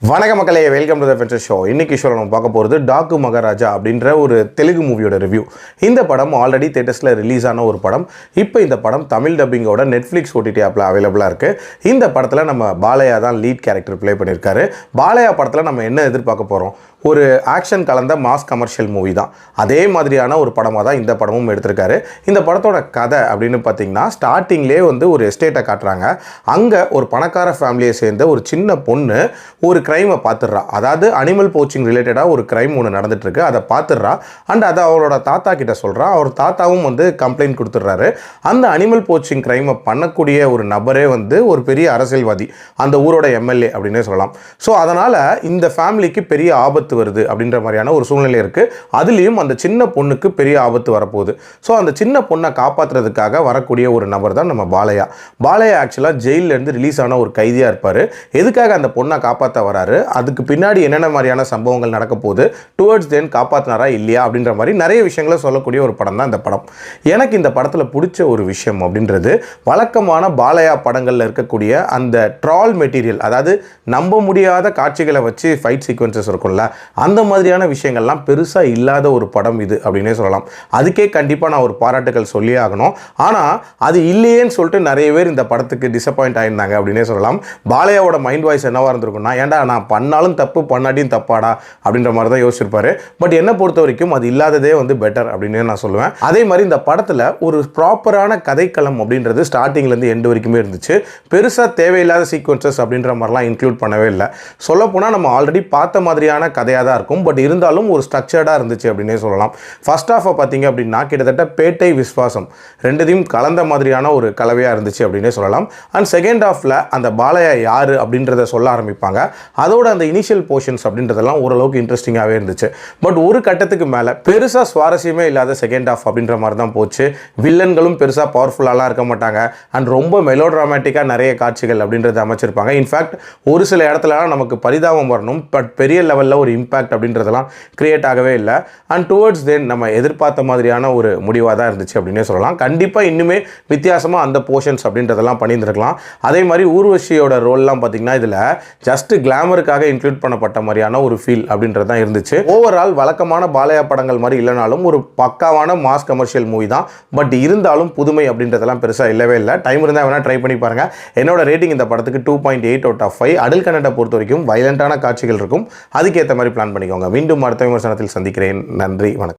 வணக்க மக்களே, welcome to the ஃபென்சர் show. இன்னைக்கு ஷோவில் நம்ம பார்க்க போகிறது டாக்கு மகாராஜா அப்படின்ற ஒரு தெலுங்கு மூவியோட ரிவ்யூ. இந்த படம் ஆல்ரெடி தேட்டர்ஸில் ரிலீஸ் ஆன ஒரு படம். இப்போ இந்த படம் தமிழ் டப்பிங்கோட நெட்ஃப்ளிக்ஸ் ஓடிடி ஆப்பில் அவைலபிளாக இருக்குது. இந்த படத்தில் நம்ம பாலையா தான் லீட் கேரக்டர் ப்ளே பண்ணியிருக்காரு. பாலையா படத்தில் நம்ம என்ன எதிர்பார்க்க போகிறோம்? ஒரு ஆக்ஷன் கலந்த மாஸ் கமர்ஷியல் மூவி தான். அதே மாதிரியான ஒரு படமாக தான் இந்த படமும் எடுத்திருக்காரு. இந்த படத்தோட கதை அப்படின்னு பார்த்தீங்கன்னா, ஸ்டார்டிங்லேயே ஒரு எஸ்டேட்டை காட்டுறாங்க. அங்கே ஒரு பணக்கார ஃபேமிலியை சேர்ந்த ஒரு சின்ன பொண்ணு ஒரு கிரைமை பார்த்துடுறா. அதாவது அனிமல் போச்சிங் ரிலேட்டடாக ஒரு கிரைம் ஒன்று நடந்துட்டுருக்கு. அதை பார்த்துடுறா. அண்ட் அதை அவளோட தாத்தா கிட்ட சொல்கிறா. அவர் தாத்தாவும் கம்ப்ளைண்ட் கொடுத்துட்றாரு. அந்த அனிமல் போச்சிங் கிரைமை பண்ணக்கூடிய ஒரு நபரே ஒரு பெரிய அரசியல்வாதி, அந்த ஊரோட எம்எல்ஏ அப்படின்னே சொல்லலாம். ஸோ அதனால் இந்த ஃபேமிலிக்கு பெரிய ஆபத்து வருது அப்படின்ற மாதிரியான ஒரு சூழ்நிலை இருக்குது. அதுலேயும் அந்த சின்ன பொண்ணுக்கு பெரிய ஆபத்து வரப்போகுது. ஸோ அந்த சின்ன பொண்ணை காப்பாற்றுறதுக்காக வரக்கூடிய ஒரு நபர் தான் நம்ம பாலையா. பாலையா ஆக்சுவலாக ஜெயிலேருந்து ரிலீஸ் ஆன ஒரு கைதியாக இருப்பார். எதுக்காக அந்த பொண்ணை காப்பாற்ற வராரு, அதுக்கு பின்னாடி என்னென்ன மாதிரியான சம்பவங்கள் நடக்க போகுது, டுவர்ட்ஸ் தென் காப்பாற்றினாரா இல்லையா அப்படின்ற மாதிரி நிறைய விஷயங்களை சொல்லக்கூடிய ஒரு படம் தான் இந்த படம். எனக்கு இந்த படத்தில் பிடிச்ச ஒரு விஷயம் அப்படின்றது, வழக்கமான பாலையா படங்களில் இருக்கக்கூடிய அந்த ட்ரால் மெட்டீரியல், அதாவது நம்ப முடியாத காட்சிகளை வச்சு ஃபைட் சீக்வன்சஸ் இருக்கும்ல, அந்த மாதிரியான விஷயங்கள்லாம் பெருசாக இல்லாத ஒரு படம் இது அப்படின்னே சொல்லலாம். அதுக்கே கண்டிப்பாக நான் ஒரு பாராட்டுகள் சொல்லியே ஆகணும். ஆனால் அது இல்லையேன்னு சொல்லிட்டு நிறைய பேர் இந்த படத்துக்கு டிசப்பாயிண்ட் ஆயிருந்தாங்க அப்படின்னே சொல்லலாம். பாலையாவோட மைண்ட் வாய்ஸ் என்னவாக இருந்திருக்கும்னா, ஏன்டா நான் பண்ணாலும் தப்பு பண்ணாட்டியும் தப்பாடா அப்படின்ற மாதிரி தான் யோசிச்சிருப்பாரு. பட் என்னை பொறுத்த வரைக்கும் அது இல்லாததே பெட்டர் அப்படின்னு நான் சொல்லுவேன். அதே மாதிரி இந்த படத்தில் ஒரு ப்ராப்பரான கதைக்களம் அப்படின்றது ஸ்டார்டிங்லேருந்து எண்டு வரைக்குமே இருந்துச்சு. பெருசாக தேவையில்லாத சீக்வன்சஸ் அப்படின்ற மாதிரிலாம் இன்க்ளூட் பண்ணவே இல்லை. சொல்லப்போனால் நம்ம ஆல்ரெடி பார்த்த மாதிரியான கதையாக தான் இருக்கும். பட் இருந்தாலும் ஒரு ஸ்ட்ரக்சர்டாக இருந்துச்சு அப்படின்னே சொல்லலாம். ஃபர்ஸ்ட் ஹாஃபை பார்த்தீங்க அப்படின்னா கிட்டத்தட்ட பேட்டை விஸ்வாசம் ரெண்டுத்தையும் கலந்த மாதிரியான ஒரு கலவையாக இருந்துச்சு அப்படின்னே சொல்லலாம். அண்ட் செகண்ட் ஹாஃபில் அந்த பாலையா யார் அப்படின்றத சொல்ல ஆரம்பிப்பாங்க. அதோட அந்த இனிஷியல் போர்ஷன்ஸ் அப்படின்றதெல்லாம் ஓரளவுக்கு இன்ட்ரெஸ்டிங்காகவே இருந்துச்சு. பட் ஒரு கட்டத்துக்கு மேலே பெருசாக சுவாரஸ்யமே இல்லாத செகண்ட் ஹாஃப் அப்படின்ற மாதிரி தான் போச்சு. வில்லன்களும் பெருசாக பவர்ஃபுல்லாலாம் இருக்க மாட்டாங்க. அண்ட் ரொம்ப மெலோட்ராமேட்டிக்காக நிறைய காட்சிகள் அப்படின்றத அமைச்சிருப்பாங்க. இன்ஃபேக்ட் ஒரு சில இடத்துலலாம் நமக்கு பரிதாபம் வரணும், பட் பெரிய லெவலில் ஒரு இம்பேக்ட் அப்படின்றதெல்லாம் கிரியேட் ஆகவே இல்லை. அண்ட் டுவர்ட்ஸ் தென் நம்ம எதிர்பார்த்த மாதிரியான ஒரு முடிவாக தான் இருந்துச்சு அப்படின்னே சொல்லலாம். கண்டிப்பாக இன்னுமே வித்தியாசமாக அந்த போர்ஷன்ஸ் அப்படின்றதெல்லாம் பண்ணியிருந்திருக்கலாம். அதே மாதிரி ஊர்வஷியோட ரோல்லாம் பார்த்தீங்கன்னா இதில் ஜஸ்ட் கிளாமருக்காக இன்க்ளூட் பண்ணப்பட்ட மாதிரியான ஒரு ஃபீல் அப்படின்றது தான் இருந்துச்சு. ஓவரால் வழக்கமான பாலையா படங்கள் மாதிரி இல்லைனாலும் ஒரு பக்காவான மாஸ் கமர்ஷியல் மூவி தான். பட் இருந்தாலும் புதுமை அப்படின்றதெல்லாம் பெருசாக இல்லவே இல்லை. டைம் இருந்தால் வேணால் ட்ரை பண்ணி பாருங்கள். என்னோட ரேட்டிங் இந்த படத்துக்கு 2.8 out of 5. அடல்ட் கண்டென்ட்டை பொறுத்த வரைக்கும் வயலண்டான காட்சிகள் இருக்கும். அதுக்கேற்ற மாதிரி பிளான் பண்ணிக்கோங்க. மீண்டும் அடுத்த விமர்சனத்தில் சந்திக்கிறேன். நன்றி, வணக்கம்.